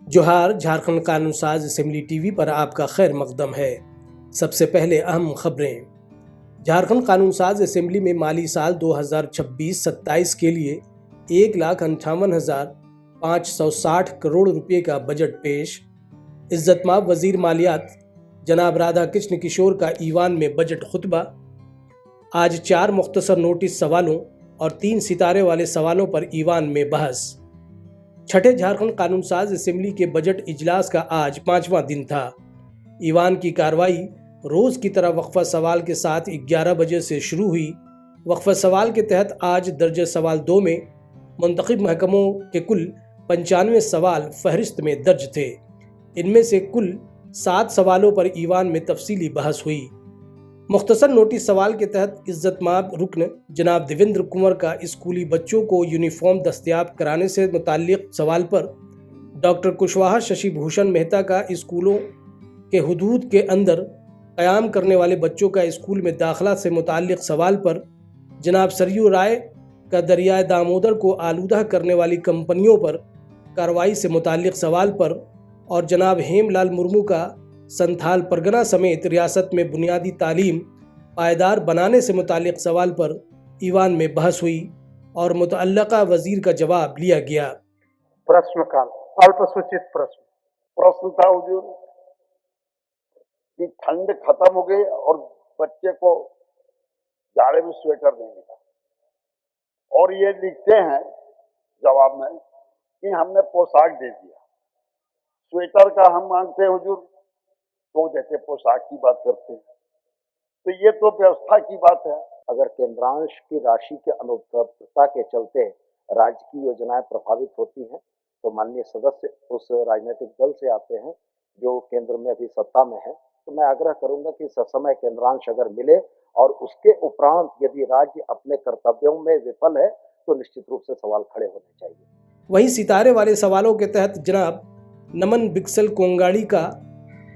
जोहार। झारखंड कानून साज असेंबली टीवी पर आपका खैर मकदम है। सबसे पहले अहम खबरें। झारखंड कानून साज असेंबली में माली साल 2026-27 के लिए 1,58,560 करोड़ रुपए का बजट पेश। इज्जतमाब वजीर मालियात जनाब राधा कृष्ण किशोर का ईवान में बजट खुतबा। आज 4 मुख्तसर नोटिस सवालों और 3 सितारे वाले सवालों पर ईवान में बहस। छठे झारखंड कानून साज असेंबली के बजट इजलास का आज 5वां दिन था। ईवान की कार्रवाई रोज की तरह वक्फा सवाल के साथ 11 बजे से शुरू हुई। वक्फा सवाल के तहत आज दर्ज सवाल 2 में मुंतखब महकमों के कुल 95 सवाल फहरिस्त में दर्ज थे। इनमें से कुल 7 सवालों पर ईवान में तफसीली बहस हुई। मुख्तसर नोटिस सवाल के तहत इज्जतमाब रुकन जनाब देवेंद्र कुंवर का स्कूली बच्चों को यूनिफॉर्म दस्तयाब कराने से मुताल्लिक सवाल पर डॉक्टर कुशवाहा शशि भूषण मेहता का स्कूलों के हुदूद के अंदर क़याम करने वाले बच्चों का स्कूल में दाखिला से मुताल्लिक सवाल पर जनाब सरयू राय का दरियाए दामोदर को आलूदा करने वाली कंपनियों पर कार्रवाई से मुताल्लिक सवाल पर और जनाब हेमलाल मुर्मू का संथाल परगना समेत रियासत में बुनियादी तालीम पायदार बनाने से मुताल्लिक सवाल पर ईवान में बहस हुई और मुतअल्लिका वजीर का जवाब लिया गया। प्रश्नकाल। अल्पसूचित प्रश्न था हुजूर कि ठंड खत्म हो गई और बच्चे को जाड़े में स्वेटर नहीं मिला, और ये लिखते हैं जवाब में कि हमने पोशाक दे दिया। स्वेटर का हम मांगते हैं हुजूर तो देते, पोशाक की बात करते हैं, तो ये तो व्यवस्था की बात है। अगर केंद्रांश की राशि के अनुपलब्धता के चलते राज्य की योजनाएं प्रभावित होती हैं तो माननीय सदस्य उस राजनीतिक दल से आते हैं जो केंद्र में अभी सत्ता में है, तो मैं आग्रह करूंगा कि ससमय केंद्रांश अगर मिले और उसके उपरांत यदि राज्य अपने कर्तव्यों में विफल है तो निश्चित रूप से सवाल खड़े होने चाहिए। वहीं सितारे वाले सवालों के तहत जनाब नमन बिक्सल कोंगाड़ी का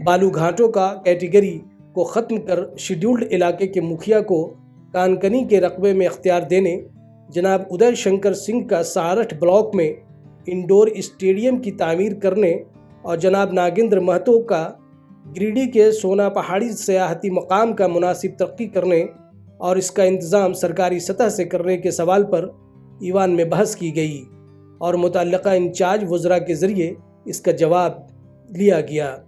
बालूघाटों का कैटेगरी को ख़त्म कर शेड्यूल्ड इलाके के मुखिया को कानकनी के रकबे में इख्तियार देने, जनाब उदय शंकर सिंह का सारठ ब्लॉक में इंडोर स्टेडियम की तामीर करने और जनाब नागेंद्र महतो का गिरिडीह के सोना पहाड़ी सयाहती मकाम का मुनासिब तरक्की करने और इसका इंतज़ाम सरकारी सतह से करने के सवाल पर ईवान में बहस की गई और मुतल्लिका इंचार्ज वज़रा के जरिए इसका जवाब लिया गया।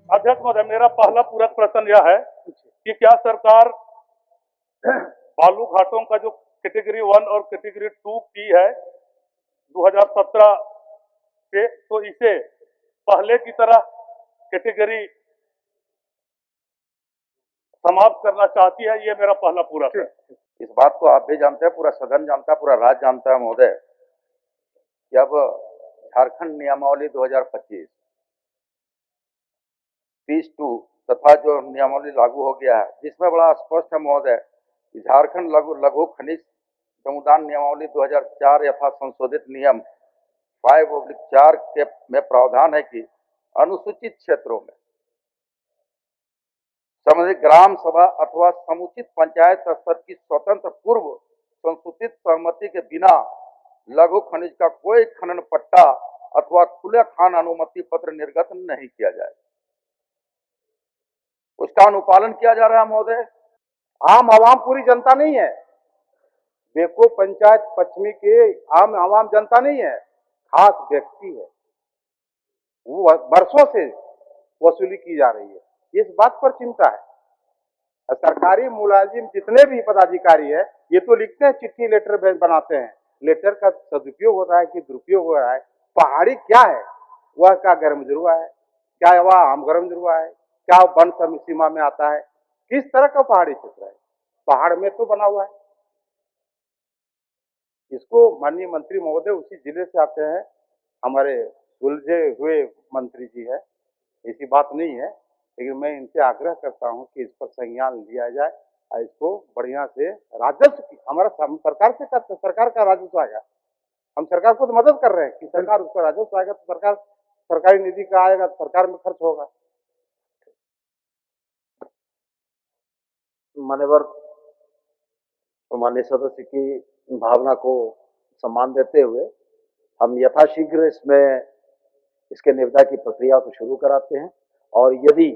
अध्यक्ष महोदय, मेरा पहला पूरक प्रश्न यह है कि क्या सरकार बालू घाटों का जो कैटेगरी 1 और कैटेगरी 2 की है 2017 से, तो इसे पहले की तरह कैटेगरी समाप्त करना चाहती है? ये मेरा पहला पूरक है। इस बात को आप भी जानते हैं, पूरा सदन जानता है, पूरा राज्य जानता है महोदय, कि अब झारखंड नियमावली 2025 30-2 तथा जो नियमावली लागू हो गया है, जिसमें बड़ा स्पष्ट है महोदय कि झारखंड लघु खनिज समुदान नियमावली 2004 यथा संशोधित नियम 5/4 के में प्रावधान है कि अनुसूचित क्षेत्रों में संबंधित ग्राम सभा अथवा समुचित पंचायत स्तर की स्वतंत्र पूर्व संसूचित सहमति के बिना लघु खनिज का कोई खनन पट्टा अथवा खुले खान अनुमति पत्र निर्गत नहीं किया जाए। उसका अनुपालन किया जा रहा है महोदय। आम आवाम पूरी जनता नहीं है, देखो पंचायत पश्चिमी के आम आवाम जनता नहीं है, खास व्यक्ति है, वो वर्षों से वसूली की जा रही है। इस बात पर चिंता है। सरकारी मुलाजिम जितने भी पदाधिकारी है ये तो लिखते हैं, चिट्ठी लेटर बनाते हैं, लेटर का सदुपयोग हो रहा है कि दुरुपयोग हो रहा है। पहाड़ी क्या है, वह क्या गर्म जरुआ है, क्या वह आम गर्म जरुआ है, क्या वन सीमा में आता है, किस तरह का पहाड़ी क्षेत्र है? पहाड़ में तो बना हुआ है। इसको माननीय मंत्री महोदय उसी जिले से आते हैं, हमारे सुलझे हुए मंत्री जी है, ऐसी बात नहीं है, लेकिन मैं इनसे आग्रह करता हूं कि इस पर संज्ञान लिया जाए और इसको बढ़िया से राजस्व की हमारा सरकार से करते, सरकार का राजस्व आएगा, हम सरकार को तो मदद कर रहे हैं कि सरकार उसका राजस्व आएगा तो सरकार सरकारी निधि का आएगा तो सरकार में खर्च होगा। मान्यवर माननीय सदस्य की भावना को सम्मान देते हुए हम यथाशीघ्र इसमें इसके निविदा की प्रक्रिया को शुरू कराते हैं और यदि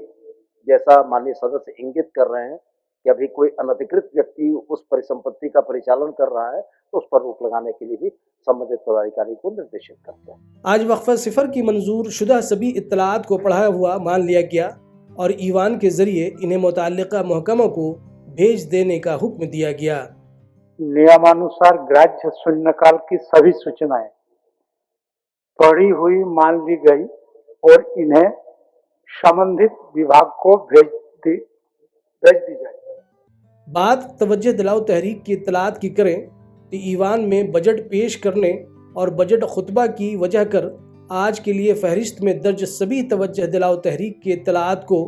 जैसा माननीय सदस्य इंगित कर रहे हैं कि अभी कोई अनधिकृत व्यक्ति उस परिसंपत्ति का परिचालन कर रहा है तो उस पर रोक लगाने के लिए भी संबंधित पदाधिकारी को निर्देशित करते हैं। आज वक्फ सिफर की मंजूर शुदा सभी इत्तलात को पढ़ा हुआ मान लिया गया और ईवान के जरिए इन्हें मुतल्लिका महकमों को भेज देने का हुक्म दिया गया। नियमानुसार ग्राह्य शून्यकाल की सभी सूचनाएं पढ़ी हुई मान ली गई और इन्हें संबंधित विभाग को भेज दी जाए। बात तवज्जो दिलाओ तहरीक की इत्तलात की करें कि ईवान में बजट पेश करने और बजट खुतबा की वजह कर आज के लिए फहरिस्त में दर्ज सभी तवज्जो दिलाओ तहरीक की इत्तलात को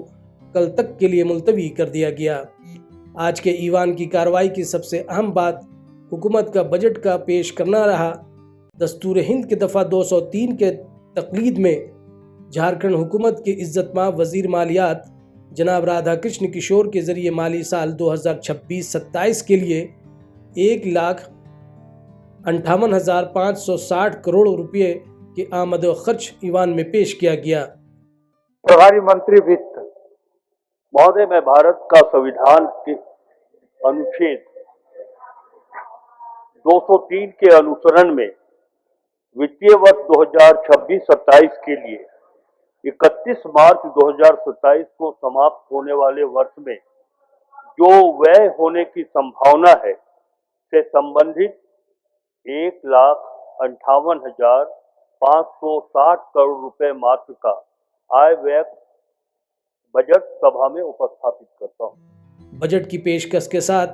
कल तक के लिए मुलतवी कर दिया गया। आज के ईवान की कार्रवाई की सबसे अहम बात हुकूमत का बजट का पेश करना रहा। दस्तूर हिंद के दफ़ा 203 के तकलीद में झारखंड हुकूमत के इज्जतमाब वज़ीर मालियात जनाब राधा कृष्ण किशोर के ज़रिए माली साल 2026-27 के लिए 1,58,560 करोड़ रुपये के आमद व खर्च ईवान में पेश किया गया। प्रभारी मंत्री वित्त महोदय, मैं भारत का संविधान के अनुच्छेद 203 के अनुसरण में वित्तीय वर्ष 2026-27 के लिए 31 मार्च 2027 को समाप्त होने वाले वर्ष में जो व्यय होने की संभावना है से संबंधित 1,58,560 करोड़ रुपए मात्र का आय व्यय बजट सभा में उपस्थापित करता हूँ। बजट की पेशकश के साथ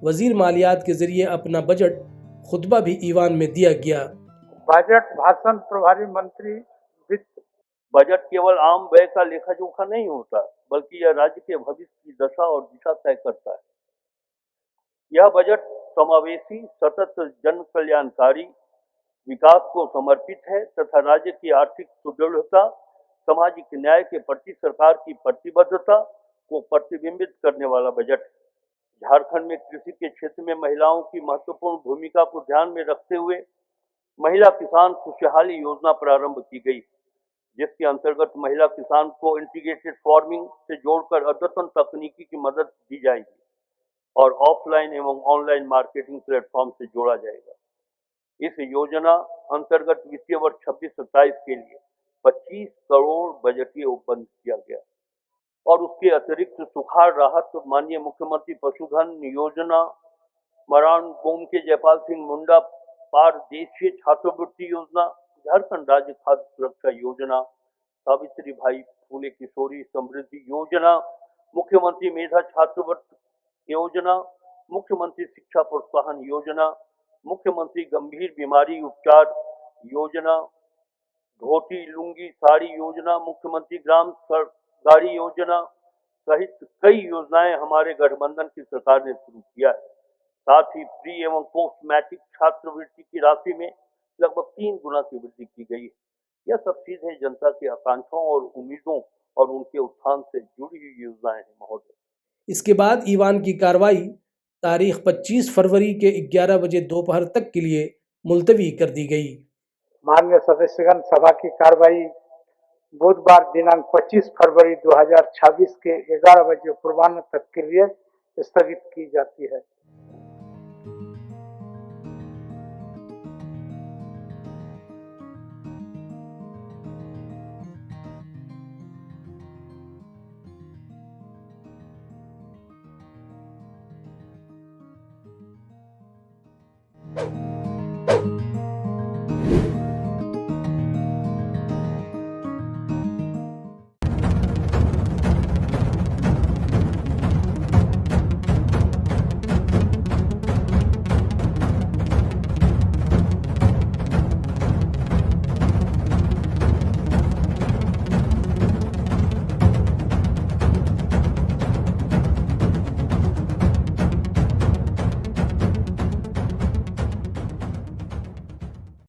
वजीर मालियात के जरिए अपना बजट खुतबा भी ईवान में दिया गया। बजट भाषण प्रभारी मंत्री वित्त। बजट केवल आम व्यय का लेखा जोखा नहीं होता, बल्कि यह राज्य के भविष्य की दशा और दिशा तय करता है। यह बजट समावेशी, सतत, जन कल्याणकारी विकास को समर्पित है तथा राज्य की आर्थिक सुदृढ़ता, सामाजिक न्याय के प्रति सरकार की प्रतिबद्धता को प्रतिबिंबित करने वाला बजट है। झारखंड में कृषि के क्षेत्र में महिलाओं की महत्वपूर्ण भूमिका को ध्यान में रखते हुए महिला किसान खुशहाली योजना प्रारंभ की गई, जिसके अंतर्गत महिला किसान को इंटीग्रेटेड फार्मिंग से जोड़कर अद्यतन तकनीकी की मदद दी जाएगी और ऑफलाइन एवं ऑनलाइन मार्केटिंग प्लेटफॉर्म से जोड़ा जाएगा। इस योजना अंतर्गत वित्तीय वर्ष 26-27 के लिए 25 करोड़ बजटीय उपबंध किया गया और उसके अतिरिक्त सुखाड़ राहत, माननीय मुख्यमंत्री पशुधन योजना, मरान गोम के जयपाल सिंह मुंडा पारदेशीय छात्रवृत्ति योजना, झारखंड राज्य खाद्य सुरक्षा योजना, सावित्री भाई फूले किशोरी समृद्धि योजना, मुख्यमंत्री मेधा छात्रवृत्ति योजना, मुख्यमंत्री शिक्षा प्रोत्साहन योजना, मुख्यमंत्री गंभीर बीमारी उपचार योजना, धोती लुंगी साड़ी योजना, मुख्यमंत्री ग्राम गाड़ी योजना सहित कई योजनाएं हमारे गठबंधन की सरकार ने शुरू किया है। साथ ही प्री एवं पोस्ट मैट्रिक छात्रवृत्ति की राशि में लगभग 3 गुना की वृद्धि की गई है। यह सब सीधे जनता की आकांक्षाओं और उम्मीदों और उनके उत्थान से जुड़ी हुई योजनाएं हैं महोदय। इसके बाद ईवान की कार्रवाई तारीख 25 फरवरी के 11 बजे दोपहर तक के लिए मुलतवी कर दी गई। माननीय सदस्यगण, सभा की कार्रवाई बुधवार दिनांक 25 फरवरी 2026 के 11 बजे पूर्वाह्न तक के लिए स्थगित की जाती है।